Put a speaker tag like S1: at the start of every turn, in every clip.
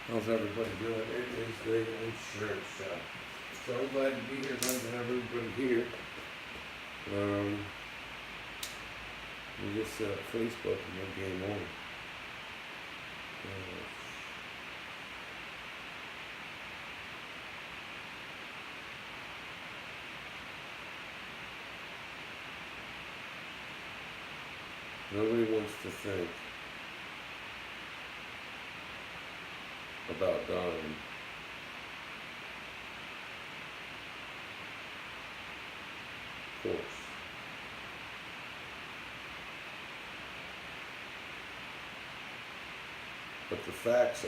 S1: How's everybody doing? It is the insurance show. So I'm glad to be here. Glad to have everybody here. We just set up Facebook and no game on. Nobody wants to think about dying. Of course. But the facts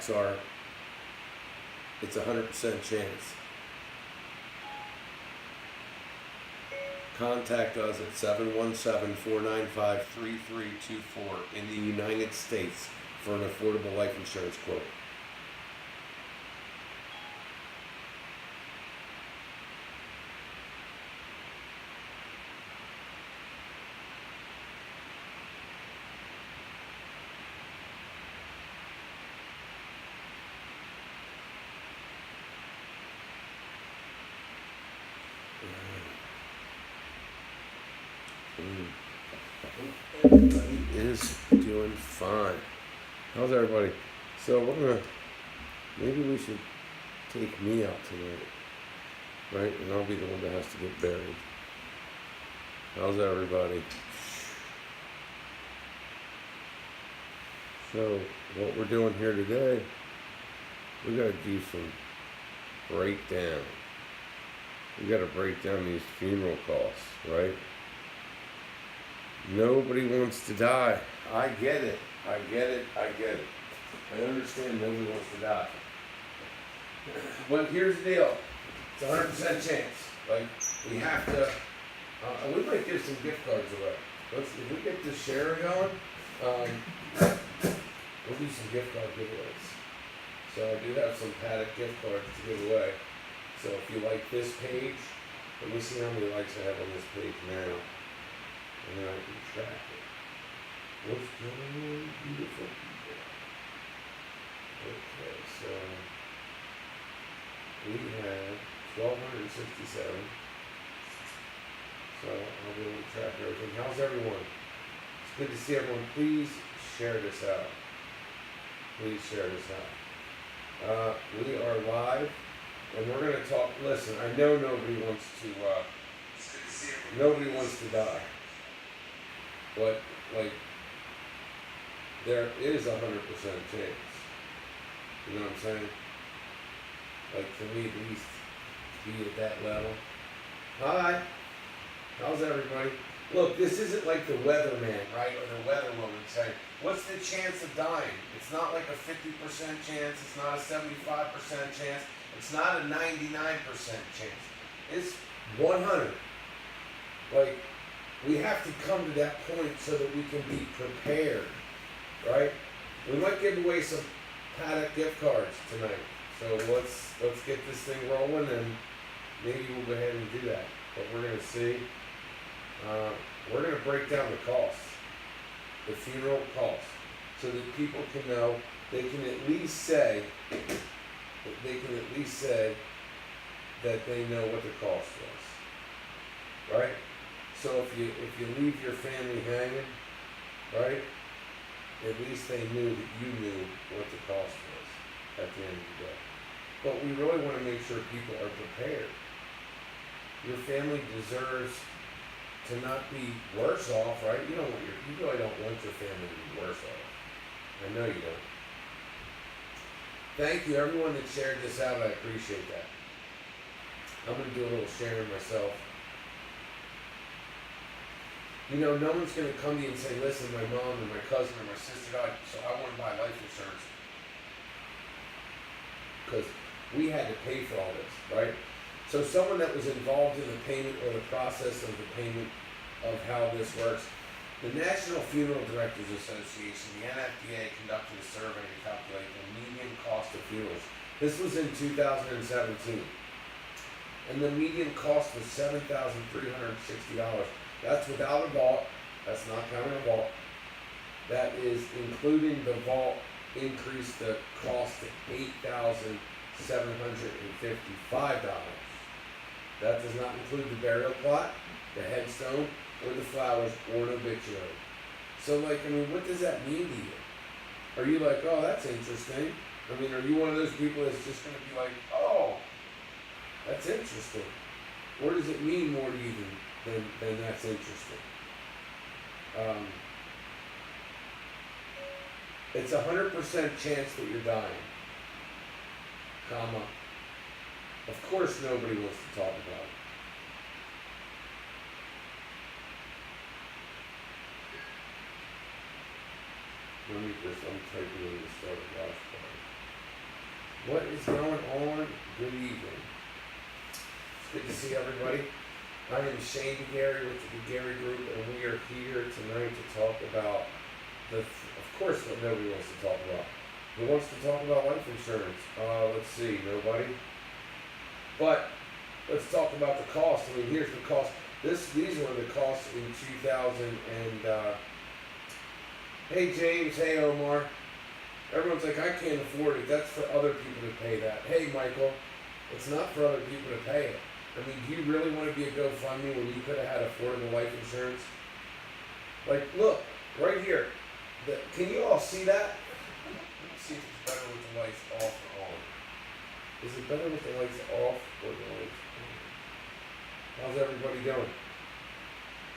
S1: are, it's 100% chance. Contact us at 717-495-3324 in the United States for an affordable life insurance quote. Everybody is doing fine. How's everybody? So maybe we should take me out tonight, right? And I'll be the one that has to get buried. How's everybody? So what we're doing here today, we gotta do some breakdown. We gotta break down these funeral costs, right? Nobody wants to die. I get it. I understand nobody wants to die. But here's the deal. It's 100% chance. Like, we have to, we might give some gift cards away. If we get this share going, we'll do some gift card giveaways. So I do have some Paddock gift cards to give away. So if you like this page, let me see how many likes I have on this page now. And then I can track it. What's going on, beautiful people? Okay, so we have 1,267. So I'll be able to track everything. How's everyone? It's good to see everyone. Please share this out. Please share this out. We are live, and we're going to talk. Listen, I know nobody wants to die. But, like, there is 100% chance. You know what I'm saying? Like, for me at least, be at that level. Hi. How's everybody? Look, this isn't like the weatherman, right? Or the weatherwoman saying, what's the chance of dying? It's not like a 50% chance. It's not a 75% chance. It's not a 99% chance. It's 100. Like, we have to come to that point so that we can be prepared, right? We might give away some Paddock gift cards tonight. So let's get this thing rolling, and maybe we'll go ahead and do that. But we're going to see. We're going to break down the costs, the funeral costs, so that people can know, they can at least say that they know what the cost was, right? So if you leave your family hanging, right, at least they knew that you knew what the cost was at the end of the day. But we really want to make sure people are prepared. Your family deserves to not be worse off, right? You really don't want your family to be worse off. I know you don't. Thank you, everyone that shared this out. I appreciate that. I'm going to do a little sharing myself. You know, no one's going to come to you and say, listen, my mom or my cousin or my sister died, so I want to buy life insurance. Because we had to pay for all this, right? So someone that was involved in the payment or the process of the payment of how this works, the National Funeral Directors Association, the NFPA, conducted a survey to calculate the median cost of funerals. This was in 2017. And the median cost was $7,360. That's without a vault. That's not counting a vault. that is including the vault increased the cost to $8,755. That does not include the burial plot, the headstone, or the flowers, or an obituary. So, like, I mean, what does that mean to you? Are you like, oh, that's interesting? I mean, are you one of those people that's just going to be like, oh, that's interesting? Or does it mean more to you than that's interesting? It's 100% chance that you're dying, comma. Of course nobody wants to talk about it. Let me just, I'm typing in the start of last part. What is going on? Good evening. It's good to see everybody. I am Shane DeGarry with the DeGarry Group, and we are here tonight to talk about of course, what nobody wants to talk about. Who wants to talk about life insurance? Let's see, nobody. But let's talk about the cost. I mean, here's the cost. These were the costs in 2000 and. Hey James, hey Omar. Everyone's like, I can't afford it. That's for other people to pay that. Hey Michael, it's not for other people to pay it. I mean, do you really want to be a GoFundMe when you could have had affordable life insurance? Like, look, right here. Can you all see that? Let me see if it's better with the lights off or on. Is it better with the lights off or the lights on? How's everybody doing?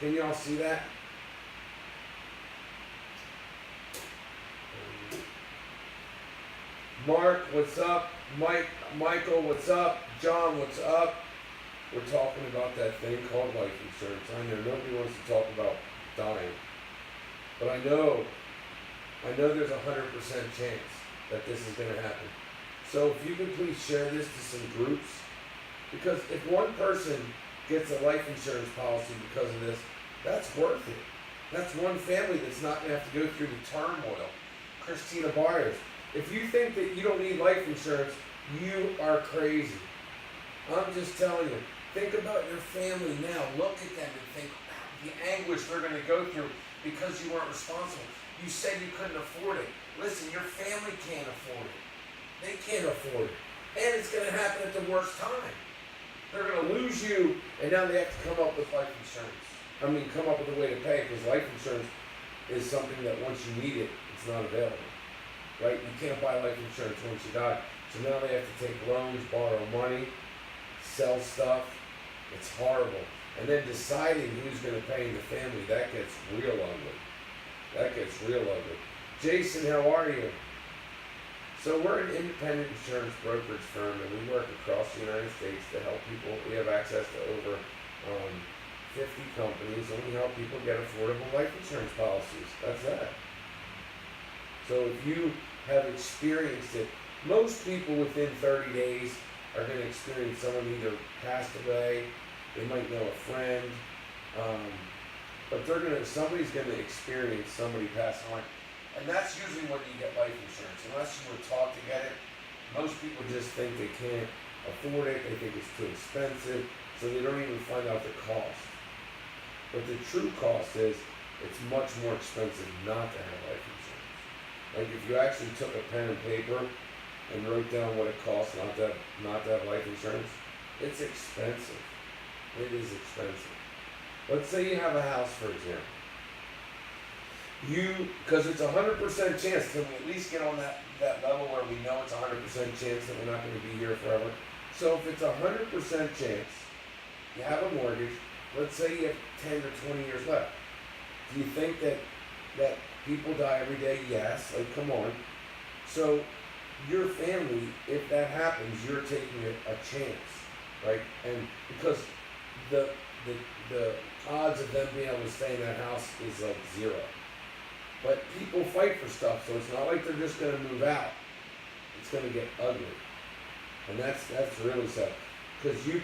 S1: Can you all see that? Mark, what's up? Michael, what's up? John, what's up? We're talking about that thing called life insurance. I know nobody wants to talk about dying. But I know there's 100% chance that this is going to happen. So if you can please share this to some groups, because if one person gets a life insurance policy because of this, that's worth it. That's one family that's not going to have to go through the turmoil. Christina Byers, if you think that you don't need life insurance, you are crazy. I'm just telling you, think about your family now. Look at them and think about the anguish they're going to go through because you weren't responsible. You said you couldn't afford it. Listen, your family can't afford it. They can't afford it. And it's going to happen at the worst time. They're going to lose you, and now they have to come up with life insurance. I mean, come up with a way to pay, because life insurance is something that once you need it, it's not available. Right? You can't buy life insurance once you die. So now they have to take loans, borrow money, sell stuff. It's horrible. And then deciding who's going to pay in the family, that gets real ugly. That gets real ugly. Jason, how are you? So we're an independent insurance brokerage firm, and we work across the United States to help people. We have access to over 50 companies, and we help people get affordable life insurance policies. That's that. So if you have experienced it, most people within 30 days are going to experience someone either passed away, they might know a friend, but somebody's going to experience somebody passing away. And that's usually when you get life insurance. Unless you were taught to get it, most people just think they can't afford it, they think it's too expensive, so they don't even find out the cost. But the true cost is, it's much more expensive not to have life insurance. Like if you actually took a pen and paper and wrote down what it costs not to have life insurance, it's expensive. It is expensive. Let's say you have a house, for example. Because it's 100% chance, can we at least get on that level where we know it's 100% chance that we're not going to be here forever? So if it's 100% chance, you have a mortgage, let's say you have 10 or 20 years left. Do you think that people die every day? Yes, like come on. So your family, if that happens, you're taking a chance, right? And because the odds of them being able to stay in that house is like zero. But people fight for stuff, so it's not like they're just going to move out. It's going to get ugly. And that's really sad. Because you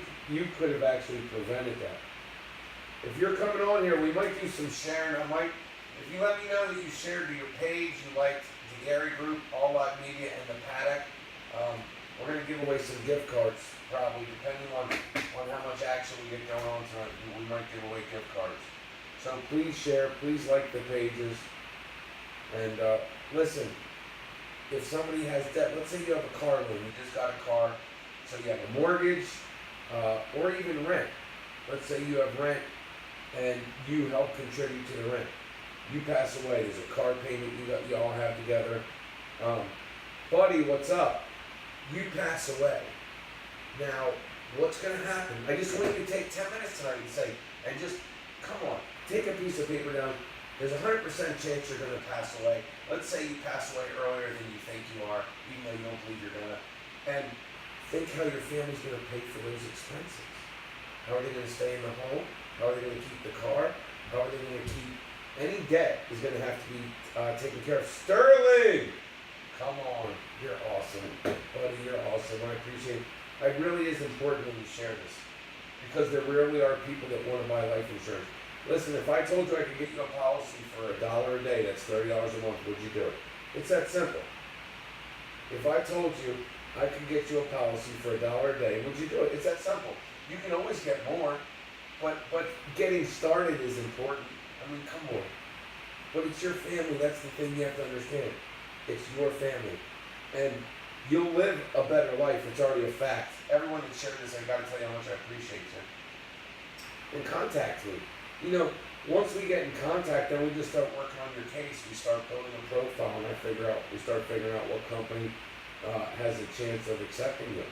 S1: could have actually prevented that. If you're coming on here, we might do some sharing. If you let me know that you shared to your page, you liked the Gary Group, All Lot Media, and the Paddock, we're going to give away some gift cards, probably, depending on how much action we get going on tonight. We might give away gift cards. So please share, please like the pages. And listen, if somebody has debt, let's say you have a car loan, you just got a car, so you have a mortgage, or even rent. Let's say you have rent and you help contribute to the rent. You pass away, there's a car payment you all have together. Buddy, what's up? You pass away. Now, what's going to happen? I just want you to take 10 minutes tonight and say, and just, come on, take a piece of paper down. There's a 100% chance you're going to pass away. Let's say you pass away earlier than you think you are, even though you don't believe you're going to. And think how your family's going to pay for those expenses. How are they going to stay in the home? How are they going to keep the car? How are they going to keep... Any debt is going to have to be taken care of. Sterling! Come on. You're awesome. Buddy, you're awesome. I appreciate it. It really is important when you share this. Because there really are people that want to buy life insurance. Listen, if I told you I could get you a policy for $1 a day, that's $30 a month, would you do it? It's that simple. If I told you I could get you a policy for $1 a day, would you do it? It's that simple. You can always get more, but getting started is important. I mean, come on. But it's your family. That's the thing you have to understand. It's your family. And you'll live a better life. It's already a fact. Everyone that shared this, I got to tell you how much I appreciate you. And contact me. You know, once we get in contact, then we just start working on your case. We start building a profile, and we start figuring out what company has a chance of accepting you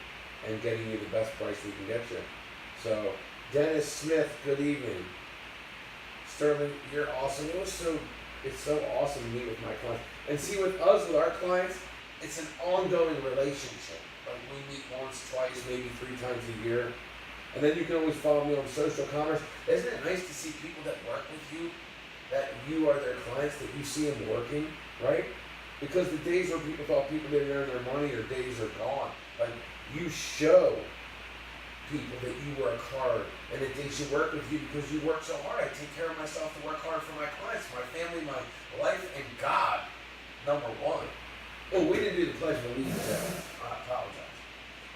S1: and getting you the best price we can get you. So, Dennis Smith, good evening. Sterling, you're awesome. It's so awesome to meet with my clients. And see, with us, with our clients, it's an ongoing relationship. Like, we meet once, twice, maybe 3 times a year. And then you can always follow me on social commerce. Isn't it nice to see people that work with you, that you are their clients, that you see them working, right? Because the days where people thought people didn't earn their money, or days are gone. Like, you show people that you work hard and that they should work with you because you work so hard. I take care of myself to work hard for my clients, my family, my life, and God, number one. Oh, we didn't do the Pledge of Allegiance yet. I apologize.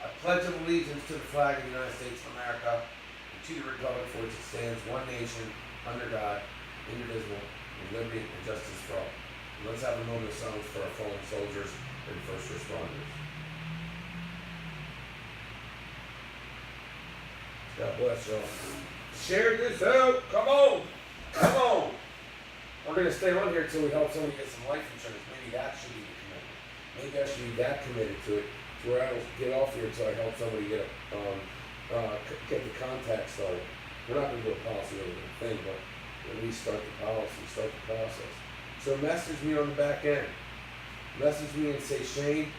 S1: I pledge allegiance to the flag of the United States of America and to the republic for which it stands, one nation, under God, indivisible, with liberty and justice for all. And let's have a moment of silence for our fallen soldiers and first responders. God bless y'all. Share this out. Come on. Come on. We're going to stay on here until we help somebody get some life insurance. Maybe that should be the commitment. Maybe I should be that committed to it, to where I don't get off here until I help somebody get the contact started. We're not going to do a policy over the thing, but at least start the policy, start the process. So message me on the back end. Message me and say, Shane,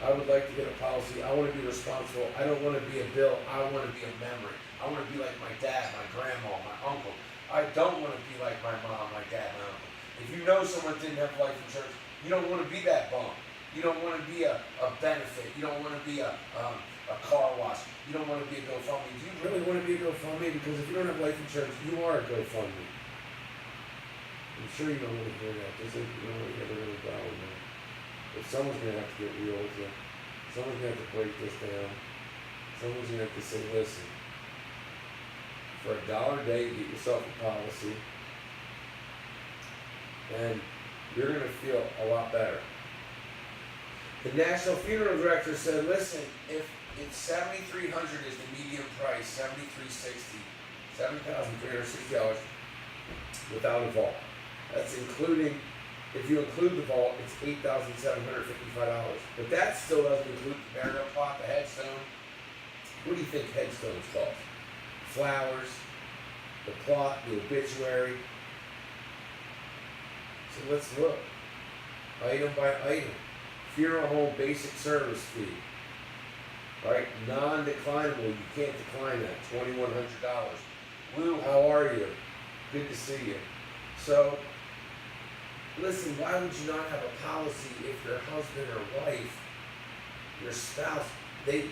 S1: I would like to get a policy. I want to be responsible. I don't want to be a bill. I want to be a memory. I want to be like my dad, my grandma, my uncle. I don't want to be like my mom, my dad, my uncle. If you know someone didn't have life insurance, you don't want to be that bum. You don't want to be a benefit. You don't want to be a car wash. You don't want to be a GoFundMe. Do you really want to be a GoFundMe? Because if you don't have life insurance, you are a GoFundMe. I'm sure you don't want to hear that. Just like you don't want to hear the little dollar man. If someone's going to have to get real with you, someone's going to have to break this down. Someone's going to have to say, listen, for $1 a day, get yourself a policy, and you're going to feel a lot better. The National Funeral Director said, listen, if it's $7,300 is the median price, $7,360, $7,360 without a vault. That's including, if you include the vault, it's $8,755. But that still doesn't include the burial plot, the headstone. What do you think headstones cost? Flowers, the plot, the obituary. So let's look. Item by item. Funeral home basic service fee. Right? Non-declinable. You can't decline that. $2,100. Lou, how are you? Good to see you. So, listen, why would you not have a policy if your husband or wife, your spouse, you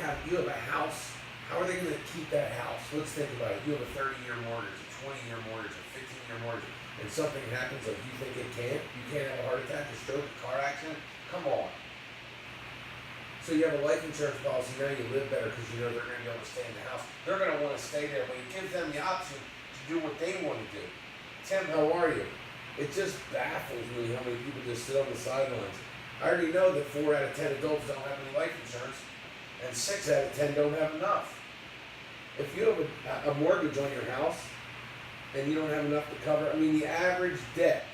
S1: have a house? How are they going to keep that house? Let's think about it. You have a 30-year mortgage, a 20-year mortgage, a 15-year mortgage, and something happens like you think it can't. You can't have a heart attack, a stroke, a car accident. Come on. So you have a life insurance policy, now you live better because you know they're going to be able to stay in the house. They're going to want to stay there, but it gives them the option to do what they want to do. Tim, how are you? It just baffles me how many people just sit on the sidelines. I already know that 4 out of 10 adults don't have any life insurance, and 6 out of 10 don't have enough. If you have a mortgage on your house and you don't have enough to cover, I mean, the average debt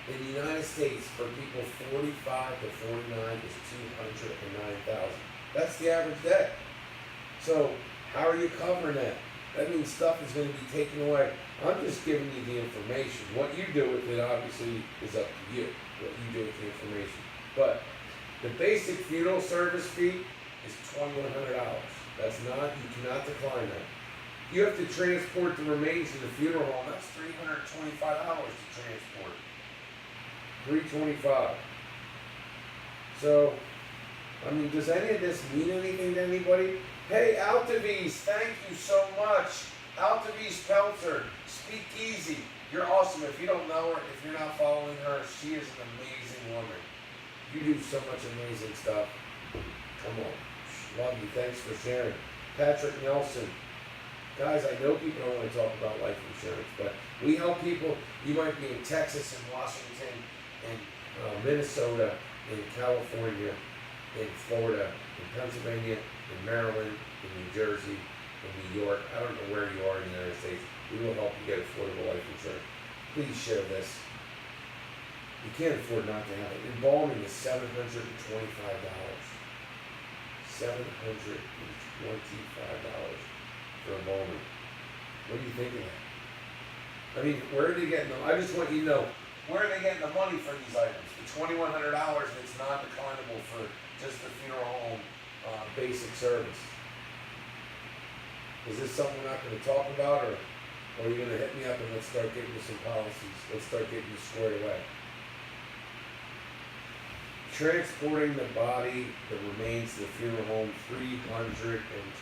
S1: in the United States for people 45 to 49 is 209,000. That's the average debt. So how are you covering that? That means stuff is going to be taken away. I'm just giving you the information. What you do with it obviously is up to you. What you do with the information. But the basic funeral service fee is $2,100. That's not, you cannot decline that. You have to transport the remains to the funeral home. That's $325 to transport. $325. So, I mean, does any of this mean anything to anybody? Hey, Altavis, thank you so much. Altavis Peltzer, speak easy. You're awesome. If you don't know her, if you're not following her, she is an amazing woman. You do so much amazing stuff. Come on. Love you. Thanks for sharing. Patrick Nelson. Guys, I know people don't want to talk about life insurance, but we help people. You might be in Texas and Washington and Minnesota, in California, in Florida, in Pennsylvania, in Maryland, in New Jersey, in New York. I don't know where you are in the United States. We will help you get affordable life insurance. Please share this. You can't afford not to have it. Embalming is $725. $725 for embalming. What do you think of that? I mean, where are they getting them? I just want you to know, where are they getting the money for these items? The $2,100 that's non-declinable for just the funeral home basic service. Is this something we're not going to talk about, or are you going to hit me up and let's start getting you some policies? Let's start getting you squared away. Transporting the body, the remains to the funeral home, $325.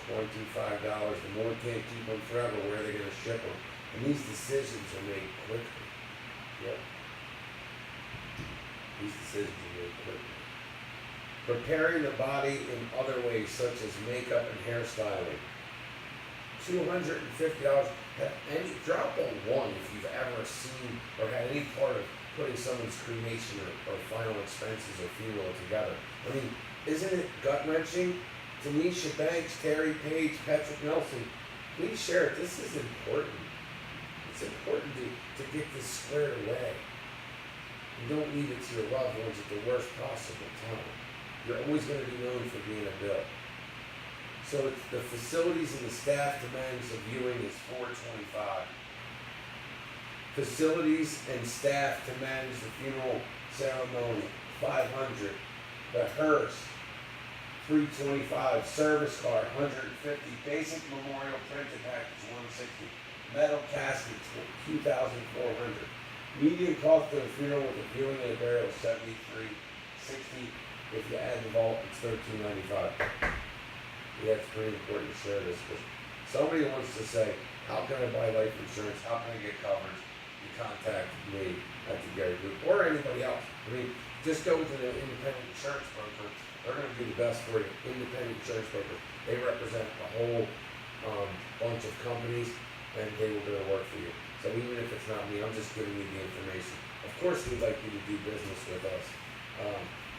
S1: The Lord can't keep them forever. Where are they going to ship them? And these decisions are made quickly. Yep. These decisions are made quickly. Preparing the body in other ways, such as makeup and hairstyling. $250. Drop a 1 if you've ever seen or had any part of putting someone's cremation or final expenses or funeral together. I mean, isn't it gut-wrenching? Tanisha Banks, Terry Page, Patrick Nelson, please share it. This is important. It's important to get this squared away. You don't leave it to your loved ones at the worst possible time. You're always going to be known for being a bill. So it's the facilities and the staff to manage the viewing is $425. Facilities and staff to manage the funeral ceremony, $500. The hearse, $325. Service car, $150. Basic memorial printed package, $160. Metal casket, $2,400. Median cost of the funeral with the viewing and the burial, $73.60. If you add the vault, it's $13.95. Yeah, it's pretty important to share this because somebody wants to say, how can I buy life insurance? How can I get coverage? You contact me at the Gary Group or anybody else. I mean, just go to the independent insurance broker. They're going to do the best for you. Independent insurance broker. They represent a whole bunch of companies, and they will do the work for you. So even if it's not me, I'm just giving you the information. Of course, we'd like you to do business with us.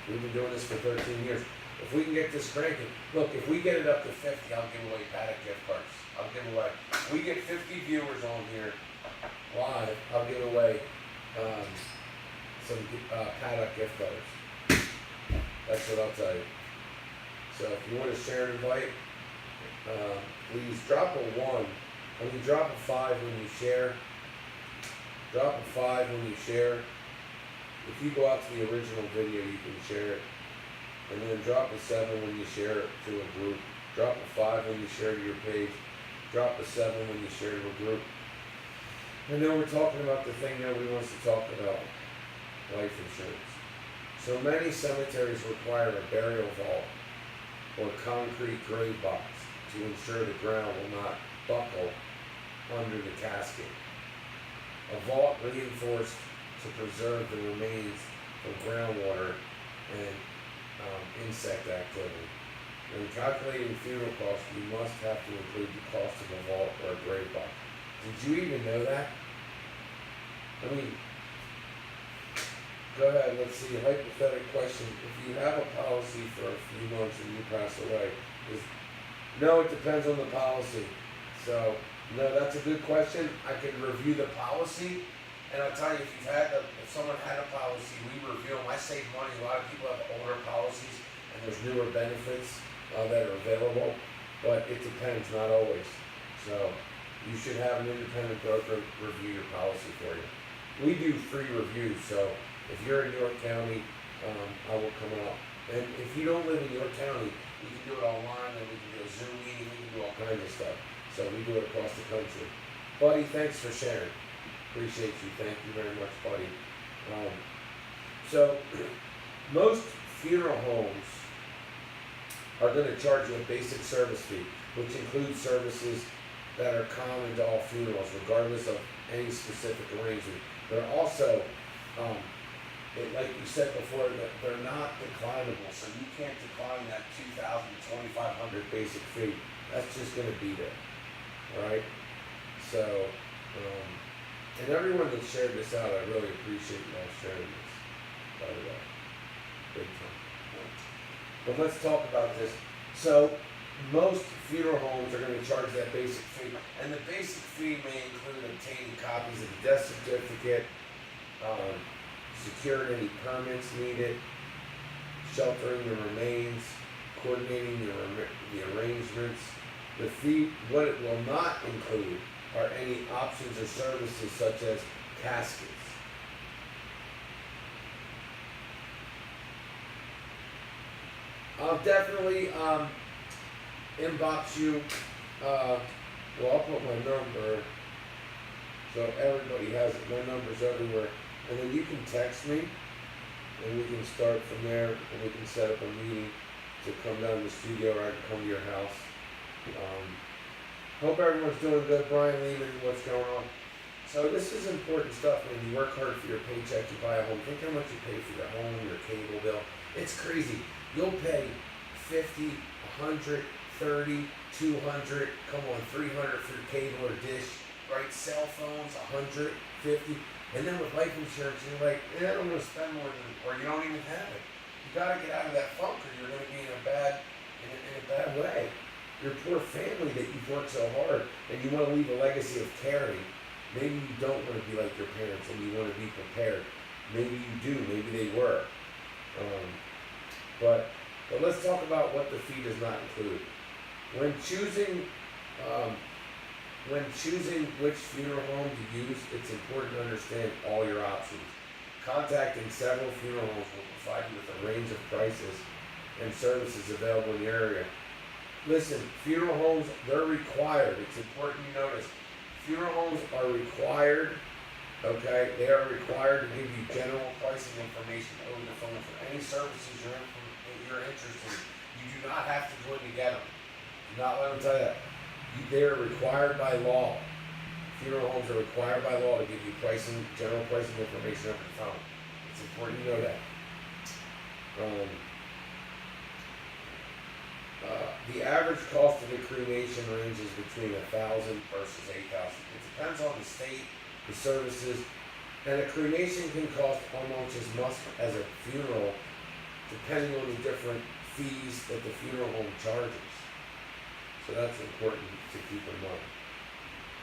S1: We've been doing this for 13 years. If we can get this cranking, look, if we get it up to 50, I'll give away Paddock gift cards. I'll give away. If we get 50 viewers on here live, I'll give away some Paddock gift cards. That's what I'll tell you. So if you want to share and invite, please drop a 1. I mean, drop a 5 when you share. Drop a 5 when you share. If you go out to the original video, you can share it. And then drop a 7 when you share it to a group. Drop a 5 when you share to your page. Drop a 7 when you share to a group. And then we're talking about the thing nobody wants to talk about, life insurance. So many cemeteries require a burial vault or concrete grave box to ensure the ground will not buckle under the casket. A vault reinforced to preserve the remains from groundwater and insect activity. When calculating funeral costs, you must have to include the cost of a vault or a grave box. Did you even know that? I mean, go ahead, let's see, hypothetical question. If you have a policy for a few months and you pass away, is, no, it depends on the policy. So, no, that's a good question. I could review the policy, and I'll tell you, if someone had a policy, we review them. I save money. A lot of people have older policies, and there's newer benefits that are available, but it depends, not always. So, you should have an independent broker review your policy for you. We do free reviews, so if you're in York County, I will come out. And if you don't live in York County, we can do it online, and we can do a Zoom meeting, we can do all kinds of stuff. So we do it across the country. Buddy, thanks for sharing. Appreciate you. Thank you very much, buddy. So most funeral homes are going to charge you a basic service fee, which includes services that are common to all funerals, regardless of any specific arrangement. They're also, like you said before, that they're not declinable, so you can't decline that $2,000, $2,500 basic fee. That's just going to be there, all right? So, and everyone that shared this out, I really appreciate you all sharing this, by the way, big time. But let's talk about this. So, most funeral homes are going to charge that basic fee, and the basic fee may include obtaining copies of the death certificate, securing any permits needed, sheltering the remains, coordinating the arrangements. The fee, what it will not include are any options or services such as caskets. I'll definitely inbox you. Well, I'll put my number so everybody has it. My number's everywhere. And then you can text me, and we can start from there, and we can set up a meeting to come down to the studio, or I can come to your house. Hope everyone's doing good. Brian Lehman, what's going on? So this is important stuff. When you work hard for your paycheck, you buy a home. Think how much you pay for your home, your cable bill. It's crazy. You'll pay $50, $100, $30, $200, come on, $300 for your cable or dish, right? Cell phones, $150. And then with life insurance, you're like, I don't want to spend more than, or you don't even have it. You got to get out of that funk, or you're going to be in a bad way. Your poor family that you've worked so hard, and you want to leave a legacy of caring. Maybe you don't want to be like your parents, and you want to be prepared. Maybe you do. Maybe they were. But let's talk about what the fee does not include. When choosing which funeral home to use, it's important to understand all your options. Contacting several funeral homes will provide you with a range of prices and services available in the area. Listen, funeral homes, they're required. It's important you notice. Funeral homes are required, okay? They are required to give you general pricing information over the phone for any services you're interested in. You do not have to go in to get them. Do not let them tell you that. They are required by law. Funeral homes are required by law to give you general pricing information over the phone. It's important you know that. The average cost of the cremation ranges between $1,000 versus $8,000. It depends on the state, the services, and a cremation can cost almost as much as a funeral, depending on the different fees that the funeral home charges. So that's important to keep in mind.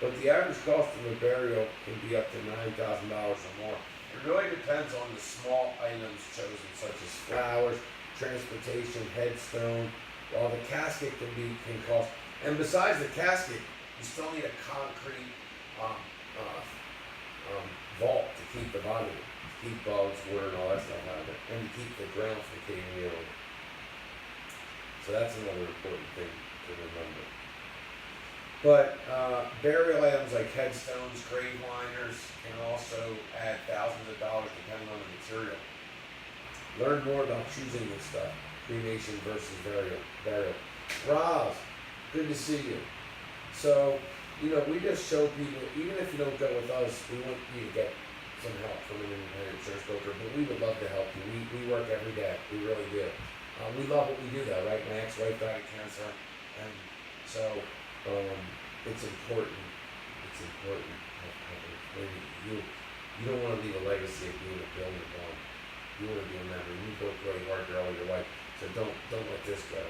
S1: But the average cost of a burial can be up to $9,000 or more. It really depends on the small items chosen, such as flowers, transportation, headstone, while the casket can cost. And besides the casket, you still need a concrete vault to keep the body, to keep bugs, water, and all that stuff out of it, and to keep the ground from getting ill. So that's another important thing to remember. But burial items like headstones, grave liners can also add thousands of dollars depending on the material. Learn more about choosing this stuff, cremation versus burial. Roz, good to see you. So, we just show people, even if you don't go with us, we want you to get some help from an independent insurance broker, but we would love to help you. We work every day. We really do. We love what we do though, right? My ex-wife died of cancer, and so it's important. It's important. You. You don't want to leave a legacy of being a billion one. You want to be a member. You worked really hard there all your life, so don't let this go.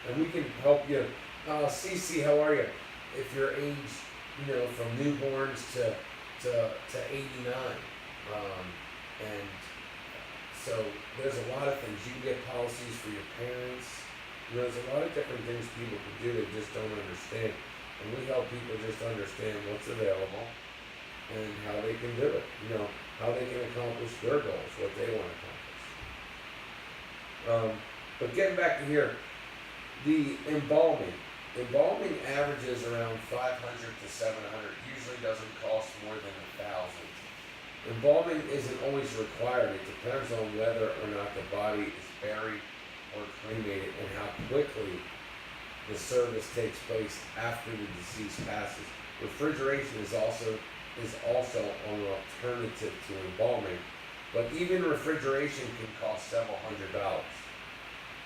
S1: And we can help you. Cece, how are you? If you're aged, from newborns to 89, and so there's a lot of things. You can get policies for your parents. There's a lot of different things people can do. They just don't understand, and we help people just understand what's available and how they can do it. How they can accomplish their goals, what they want to accomplish. But getting back to here, the embalming. Embalming averages around 500 to 700. Usually doesn't cost more than 1,000. Embalming isn't always required. It depends on whether or not the body is buried or cremated and how quickly the service takes place after the deceased passes. Refrigeration is also an alternative to embalming, but even refrigeration can cost several $100s.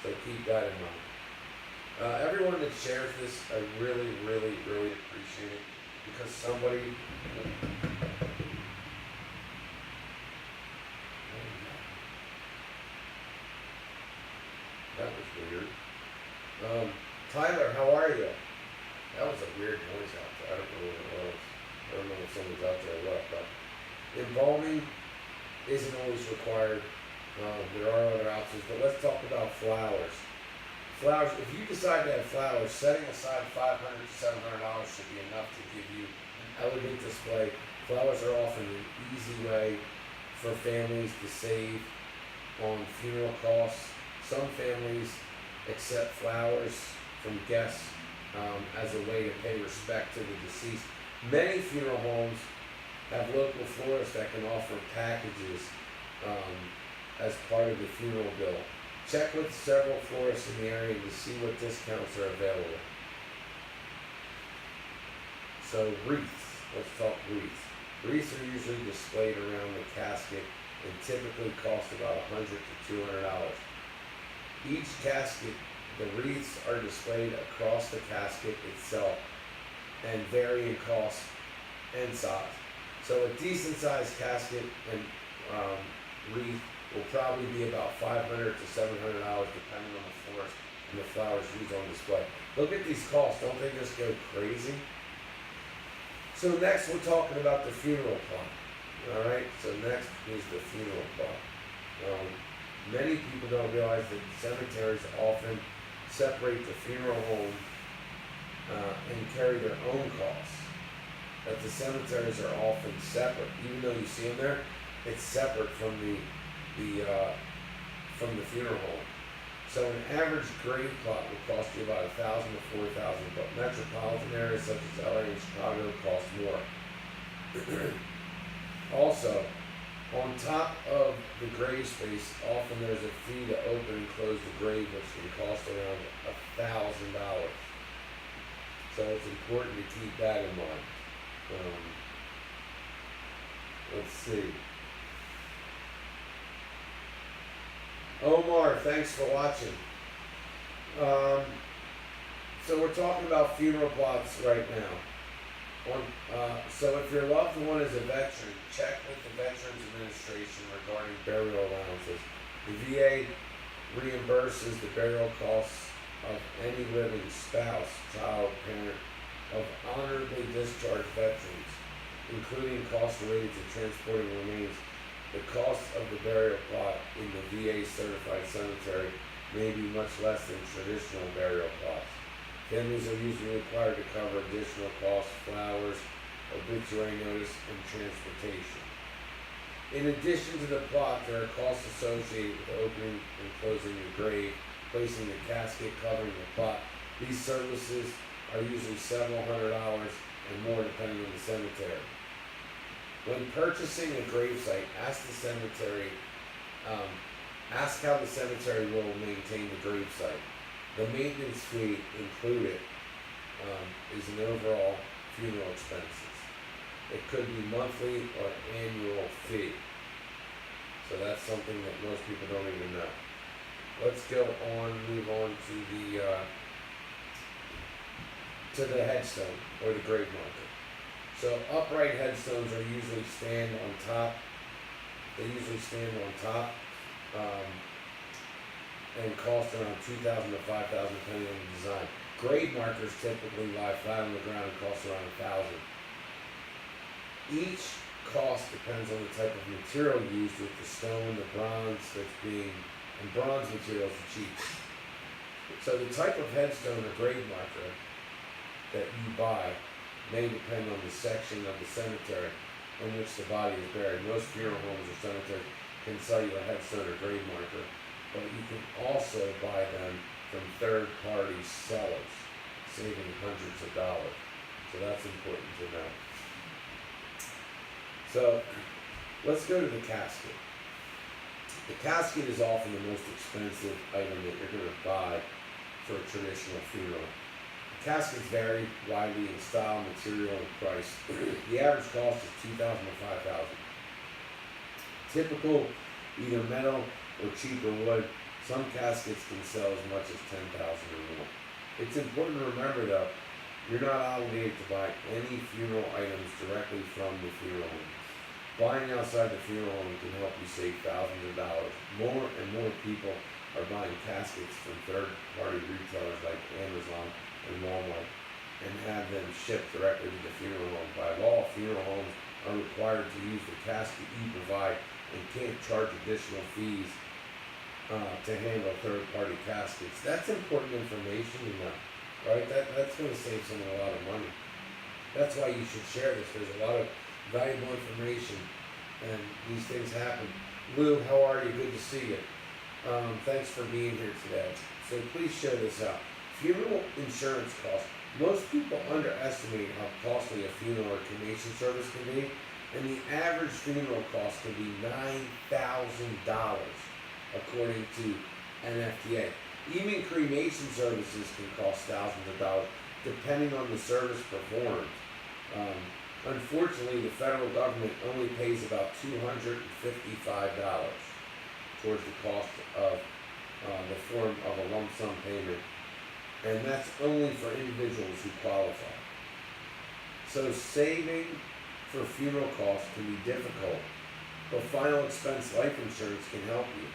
S1: So keep that in mind. Everyone that shares this, I really, really, really appreciate it, because somebody. That was weird. Tyler, how are you? That was a weird noise out there. I don't know what it was. I don't know if someone's out there or what, but embalming isn't always required. There are other options, but let's talk about flowers. Flowers, if you decide to have flowers, setting aside $500 to $700 should be enough to give you an elegant display. Flowers are often an easy way for families to save on funeral costs. Some families accept flowers from guests as a way to pay respect to the deceased. Many funeral homes have local florists that can offer packages as part of the funeral bill. Check with several florists in the area to see what discounts are available. So wreaths, let's talk wreaths. Wreaths are usually displayed around the casket and typically cost about $100 to $200. Each casket, the wreaths are displayed across the casket itself and vary in cost and size. So a decent sized casket and wreath will probably be about $500 to $700 depending on the florist and the flowers used on display. Look at these costs, don't they just go crazy? So next we're talking about the funeral plot. Alright, so next is the funeral plot. Many people don't realize that cemeteries often separate the funeral home and carry their own costs. That the cemeteries are often separate. Even though you see them there, it's separate from the funeral home. So an average grave plot will cost you about $1,000 to $4,000, but metropolitan areas such as LA and Chicago cost more. Also, on top of the grave space, often there's a fee to open and close the grave, which can cost around $1,000. So it's important to keep that in mind. Let's see. Omar, thanks for watching. So we're talking about funeral plots right now. So if your loved one is a veteran, check with the Veterans Administration regarding burial allowances. The VA reimburses the burial costs of any living spouse, child, parent of honorably discharged veterans, including costs related to transporting remains. The cost of the burial plot in the VA certified cemetery may be much less than traditional burial plots. Families are usually required to cover additional costs, flowers, obituary notice, and transportation. In addition to the plot, there are costs associated with opening and closing the grave, placing the casket, covering the plot. These services are usually several $100s and more depending on the cemetery. When purchasing a gravesite, ask how the cemetery will maintain the gravesite. The maintenance fee included is an overall funeral expenses. It could be monthly or annual fee. So that's something that most people don't even know. Let's move on to the headstone or the grave marker. So upright headstones are usually stand on top. They usually stand on top, um, and cost around 2,000 to 5,000 depending on the design. Grave markers typically lie flat on the ground and cost around 1,000. Each cost depends on the type of material used with the stone, the bronze that's being, and bronze materials are cheap. So the type of headstone or grave marker that you buy may depend on the section of the cemetery in which the body is buried. Most funeral homes or cemeteries can sell you a headstone or grave marker, but you can also buy them from third-party sellers, saving hundreds of dollars. So that's important to know. So let's go to the casket. The casket is often the most expensive item that you're going to buy for a traditional funeral. Caskets vary widely in style, material, and price. The average cost is $2,000 to $5,000. Typical, either metal or cheaper wood, some caskets can sell as much as $10,000 or more. It's important to remember though, you're not obligated to buy any funeral items directly from the funeral home. Buying outside the funeral home can help you save thousands of dollars. More and more people are buying caskets from third-party retailers like Amazon and Walmart and have them shipped directly to the funeral home. By law, funeral homes are required to use the casket you provide and can't charge additional fees to handle third-party caskets. That's important information to know, right? That's going to save someone a lot of money. That's why you should share this. There's a lot of valuable information, and these things happen. Lou, how are you? Good to see you. Thanks for being here today. So please share this out. Funeral insurance costs. Most people underestimate how costly a funeral or cremation service can be, and the average funeral cost can be $9,000 according to NFPA. Even cremation services can cost thousands of dollars depending on the service performed. Unfortunately, the federal government only pays about $255 towards the cost of the form of a lump sum payment, and that's only for individuals who qualify. So saving for funeral costs can be difficult, but final expense life insurance can help you.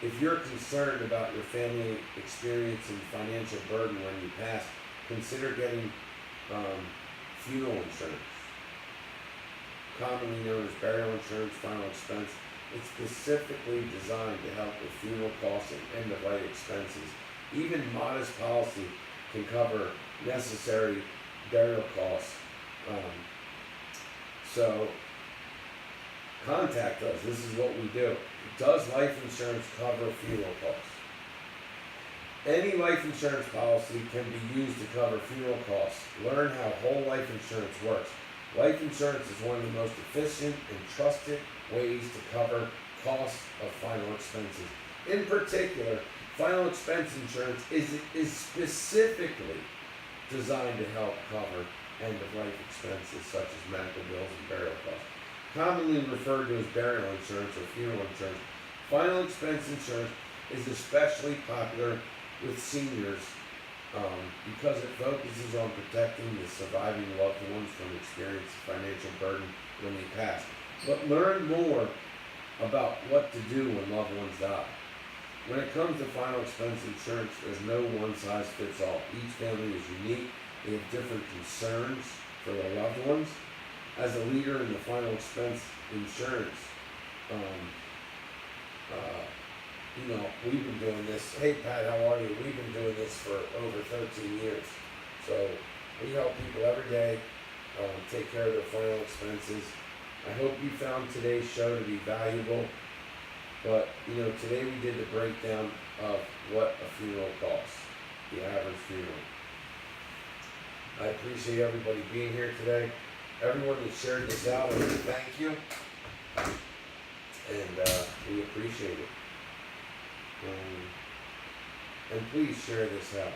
S1: If you're concerned about your family experiencing financial burden when you pass, consider getting funeral insurance, commonly known as burial insurance, final expense. It's specifically designed to help with funeral costs and end-of-life expenses. Even modest policy can cover necessary burial costs. So contact us. This is what we do. Does life insurance cover funeral costs? Any life insurance policy can be used to cover funeral costs. Learn how whole life insurance works. Life insurance is one of the most efficient and trusted ways to cover costs of final expenses. In particular, final expense insurance is specifically designed to help cover end-of-life expenses such as medical bills and burial costs. Commonly referred to as burial insurance or funeral insurance, final expense insurance is especially popular with seniors because it focuses on protecting the surviving loved ones from experiencing financial burden when they pass. But learn more about what to do when loved ones die. When it comes to final expense insurance, there's no one-size-fits-all. Each family is unique. They have different concerns for their loved ones. As a leader in the final expense insurance, we've been doing this. Hey Pat, how are you? We've been doing this for over 13 years. So we help people every day take care of their final expenses. I hope you found today's show to be valuable. But, today we did the breakdown of what a funeral costs, the average funeral. I appreciate everybody being here today. Everyone that shared this out, I want to thank you. And we appreciate it. And please share this out.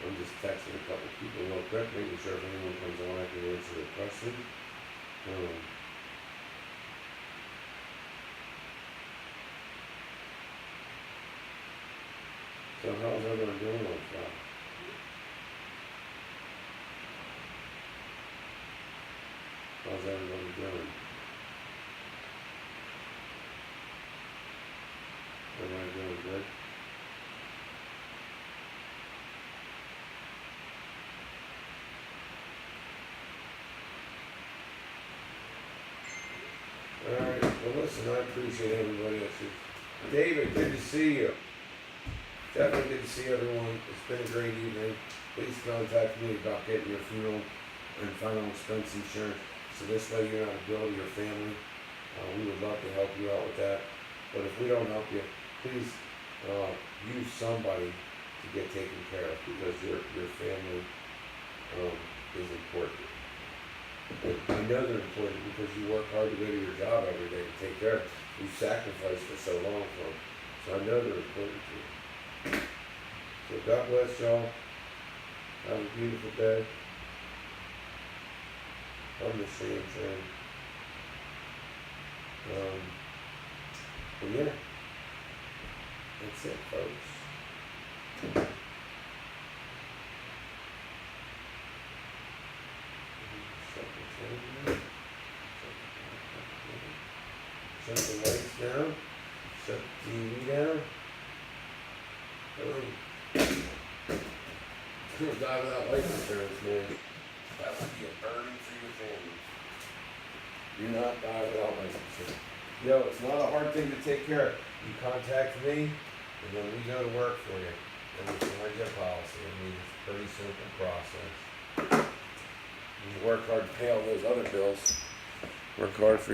S1: I'm just texting a couple people real quick, making sure if anyone comes on I can answer the question. So how's everyone doing on Friday? How's everybody doing? Everybody doing good? Alright, well listen, I appreciate everybody else's. David, good to see you. Definitely good to see everyone. It's been a great evening. Please contact me about getting your funeral and final expense insurance. So this way you're not a bill to your family. We would love to help you out with that. But if we don't help you, please use somebody to get taken care of because your family is important. And I know they're important because you work hard to go to your job every day to take care of them. You sacrificed for so long for them. So I know they're important to you. So God bless y'all. Have a beautiful day. I'm the same thing. And yeah, that's it, folks. Shut the lights down. Shut the TV down. Don't die without life insurance, man. That would be a burden for your family. Do not die without life insurance. Yo, it's not a hard thing to take care of. You contact me, and then we go to work for you. And we find your policy. I mean, it's a pretty simple process. You work hard to pay all those other bills. Work hard for